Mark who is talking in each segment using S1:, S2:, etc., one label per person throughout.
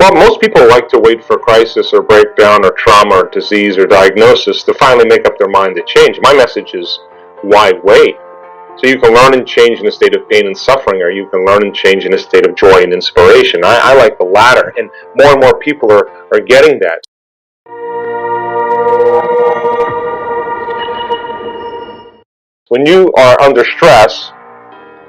S1: Well, most people like to wait for crisis or breakdown or trauma or disease or diagnosis to finally make up their mind to change. My message is, why wait? So you can learn and change in a state of pain and suffering, or you can learn and change in a state of joy and inspiration. I like the latter, and more people are getting that. When you are under stress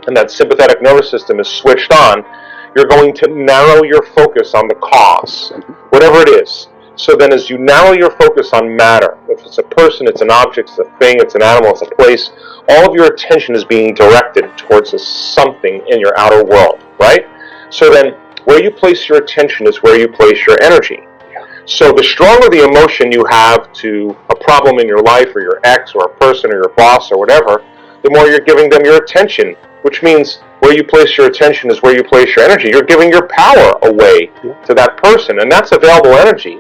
S1: and that sympathetic nervous system is switched on, you're going to narrow your focus on the cause, whatever it is. So then as you narrow your focus on matter, if it's a person, it's an object, it's a thing, it's an animal, it's a place, all of your attention is being directed towards something in your outer world, right? So then where you place your attention is where you place your energy. So the stronger the emotion you have to a problem in your life, or your ex, or a person, or your boss, or whatever, the more you're giving them your attention, which means where you place your attention is where you place your energy. You're giving your power away to that person, and that's available energy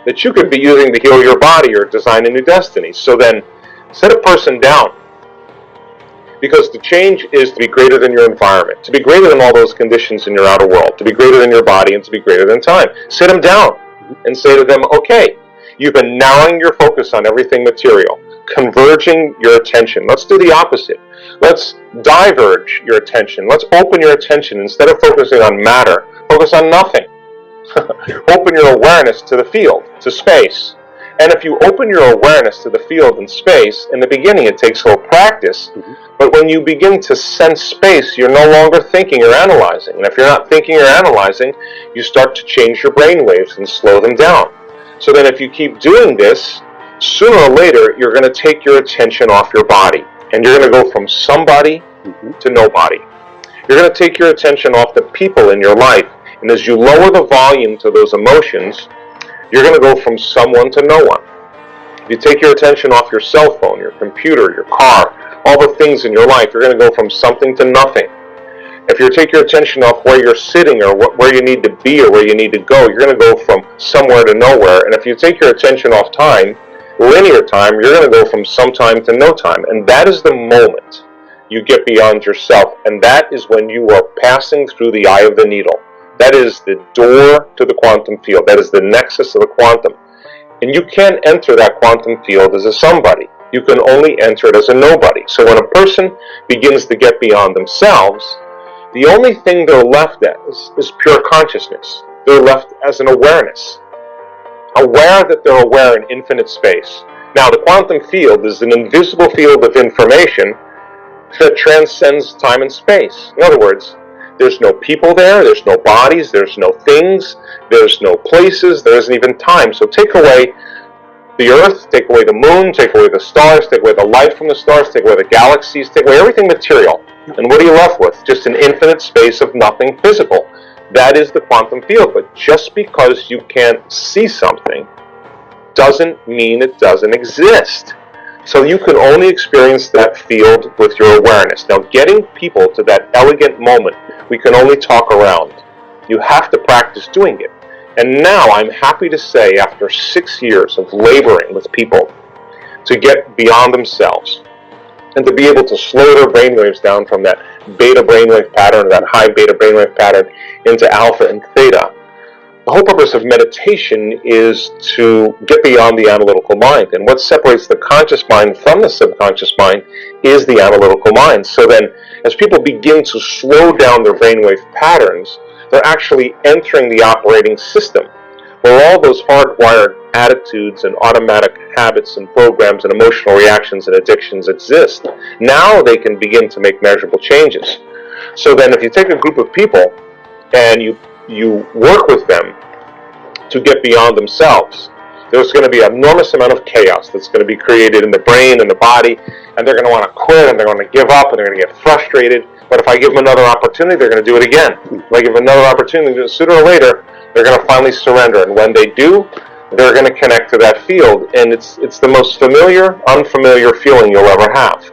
S1: that you could be using to heal your body or design a new destiny. So then, set a person down, because the change is to be greater than your environment, to be greater than all those conditions in your outer world, to be greater than your body, and to be greater than time. Sit them down and say to them, okay, you've been narrowing your focus on everything material, converging your attention. Let's do the opposite. Let's diverge your attention. Let's open your attention. Instead of focusing on matter, focus on nothing. Open your awareness to the field, to space. And if you open your awareness to the field and space, in the beginning it takes a little practice, but when you begin to sense space, you're no longer thinking or analyzing. And if you're not thinking or analyzing, you start to change your brain waves and slow them down. So then if you keep doing this, sooner or later, you're going to take your attention off your body. And you're going to go from somebody to nobody. You're going to take your attention off the people in your life. And as you lower the volume to those emotions, you're going to go from someone to no one. If you take your attention off your cell phone, your computer, your car, all the things in your life, you're going to go from something to nothing. If you take your attention off where you're sitting or where you need to be or where you need to go, you're going to go from somewhere to nowhere. And if you take your attention off time, linear time, you're going to go from some time to no time. And that is the moment you get beyond yourself. And that is when you are passing through the eye of the needle. That is the door to the quantum field. That is the nexus of the quantum. And you can't enter that quantum field as a somebody. You can only enter it as a nobody. So when a person begins to get beyond themselves, the only thing they're left as is pure consciousness. They're left as an awareness. Aware that they're aware in infinite space. Now, the quantum field is an invisible field of information that transcends time and space. In other words, there's no people there, there's no bodies, there's no things, there's no places, there isn't even time. So take away the earth, take away the moon, take away the stars, take away the light from the stars, take away the galaxies, take away everything material. And what are you left with? Just an infinite space of nothing physical. That is the quantum field. But just because you can't see something doesn't mean it doesn't exist. So you can only experience that field with your awareness. Now, getting people to that elegant moment, we can only talk around. You have to practice doing it. And now I'm happy to say, after 6 years of laboring with people to get beyond themselves and to be able to slow their brainwaves down from that beta brainwave pattern, that high beta brainwave pattern, into alpha and theta, the whole purpose of meditation is to get beyond the analytical mind. And what separates the conscious mind from the subconscious mind is the analytical mind. So then, as people begin to slow down their brainwave patterns, they're actually entering the operating system, where all those hardwired attitudes and automatic habits and programs and emotional reactions and addictions exist. Now they can begin to make measurable changes. So then if you take a group of people and you work with them to get beyond themselves, there's going to be an enormous amount of chaos that's going to be created in the brain and the body, and they're going to want to quit, and they're going to give up, and they're going to get frustrated. But if I give them another opportunity, they're going to do it again. If I give them another opportunity, sooner or later, they're going to finally surrender. And when they do, they're going to connect to that field. And it's the most familiar, unfamiliar feeling you'll ever have.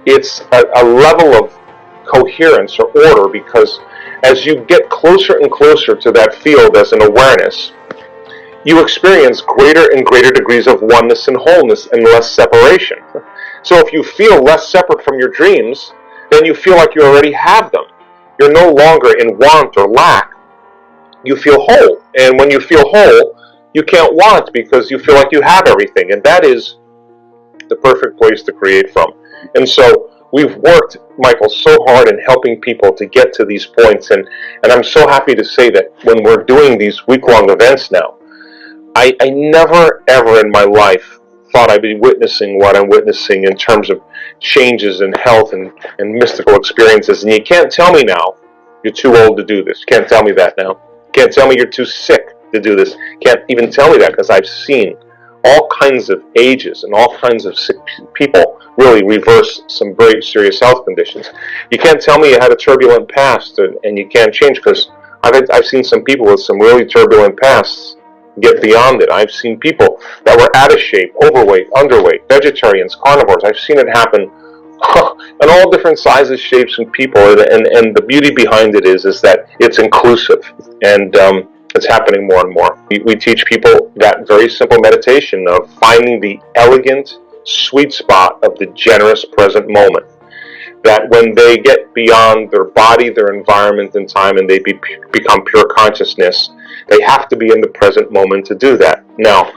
S1: It's a level of coherence or order, because as you get closer and closer to that field as an awareness, you experience greater and greater degrees of oneness and wholeness and less separation. So if you feel less separate from your dreams, then you feel like you already have them. You're no longer in want or lack. you feel whole. And when you feel whole, you can't want because you feel like you have everything. And that is the perfect place to create from. And so we've worked, Michael, so hard in helping people to get to these points. And I'm so happy to say that when we're doing these week-long events now, I never, ever in my life thought I'd be witnessing what I'm witnessing in terms of changes in health and mystical experiences. And you can't tell me now you're too old to do this. You can't tell me that now. You can't tell me you're too sick to do this. You can't even tell me that, because I've seen all kinds of ages and all kinds of sick people really reverse some very serious health conditions. You can't tell me you had a turbulent past and you can't change, because I've seen some people with some really turbulent pasts get beyond it. I've seen people that were out of shape, overweight, underweight, vegetarians, carnivores. I've seen it happen in all different sizes, shapes, and people. And the beauty behind it is that it's inclusive, and it's happening more and more. We teach people that very simple meditation of finding the elegant sweet spot of the generous present moment. That when they get beyond their body, their environment, and time, and they become pure consciousness, they have to be in the present moment to do that. Now,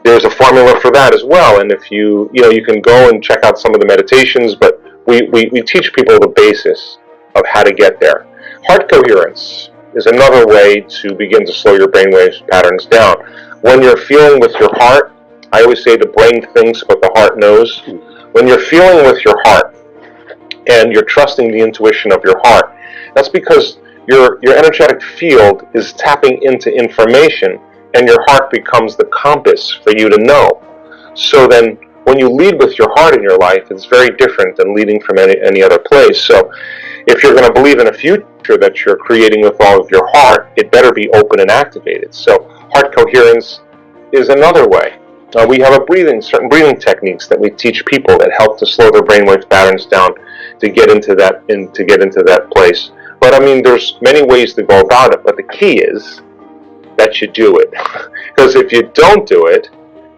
S1: there's a formula for that as well, and if you can go and check out some of the meditations, but we teach people the basis of how to get there. Heart coherence is another way to begin to slow your brainwave patterns down. When you're feeling with your heart, I always say the brain thinks but the heart knows. When you're feeling with your heart and you're trusting the intuition of your heart, that's because your energetic field is tapping into information, and your heart becomes the compass for you to know. So then when you lead with your heart in your life, it's very different than leading from any other place. So if you're going to believe in a future that you're creating with all of your heart, it better be open and activated. So heart coherence is another way. We have certain breathing techniques that we teach people that help to slow their brainwave patterns down to get into that place. But I mean, there's many ways to go about it, but the key is that you do it. Because if you don't do it,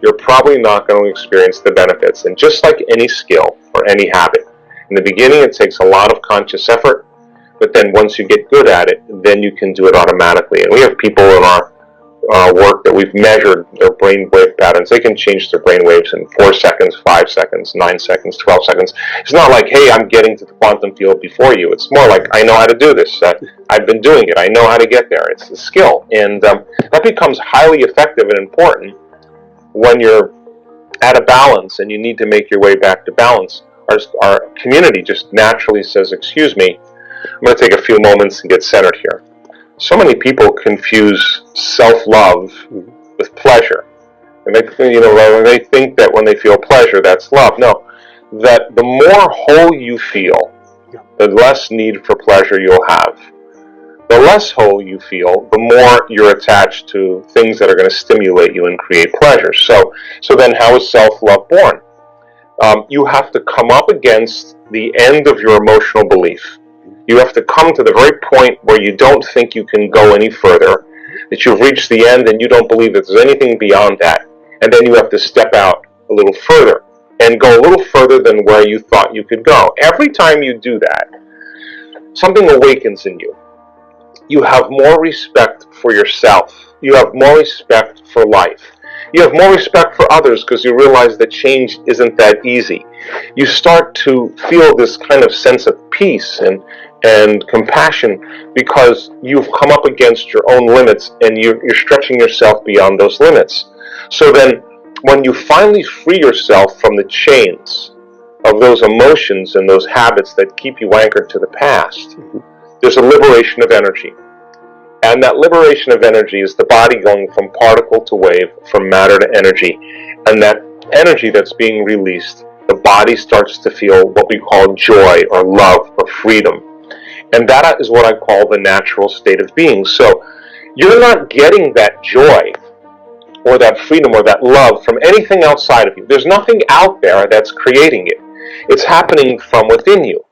S1: you're probably not going to experience the benefits. And just like any skill or any habit, in the beginning it takes a lot of conscious effort, but then once you get good at it, then you can do it automatically. And we have people in our work that we've measured their brain wave patterns. They can change their brain waves in 4 seconds, 5 seconds, 9 seconds, 12 seconds. It's not like, hey, I'm getting to the quantum field before you. It's more like, I know how to do this. I've been doing it. I know how to get there. It's a skill. And that becomes highly effective and important when you're at a balance and you need to make your way back to balance. Our community just naturally says, excuse me, I'm going to take a few moments and get centered here. So many people confuse self-love with pleasure. And they think that when they feel pleasure, that's love. No, that the more whole you feel, the less need for pleasure you'll have. The less whole you feel, the more you're attached to things that are going to stimulate you and create pleasure. So then how is self-love born? You have to come up against the end of your emotional belief. You have to come to the very point where you don't think you can go any further, that you've reached the end and you don't believe that there's anything beyond that. And then you have to step out a little further and go a little further than where you thought you could go. Every time you do that, something awakens in you. You have more respect for yourself. You have more respect for life. You have more respect for others because you realize that change isn't that easy. You start to feel this kind of sense of peace and compassion because you've come up against your own limits and you're stretching yourself beyond those limits. So then when you finally free yourself from the chains of those emotions and those habits that keep you anchored to the past, there's a liberation of energy. And that liberation of energy is the body going from particle to wave, from matter to energy. And that energy that's being released, the body starts to feel what we call joy or love or freedom. And that is what I call the natural state of being. So you're not getting that joy or that freedom or that love from anything outside of you. There's nothing out there that's creating it. It's happening from within you.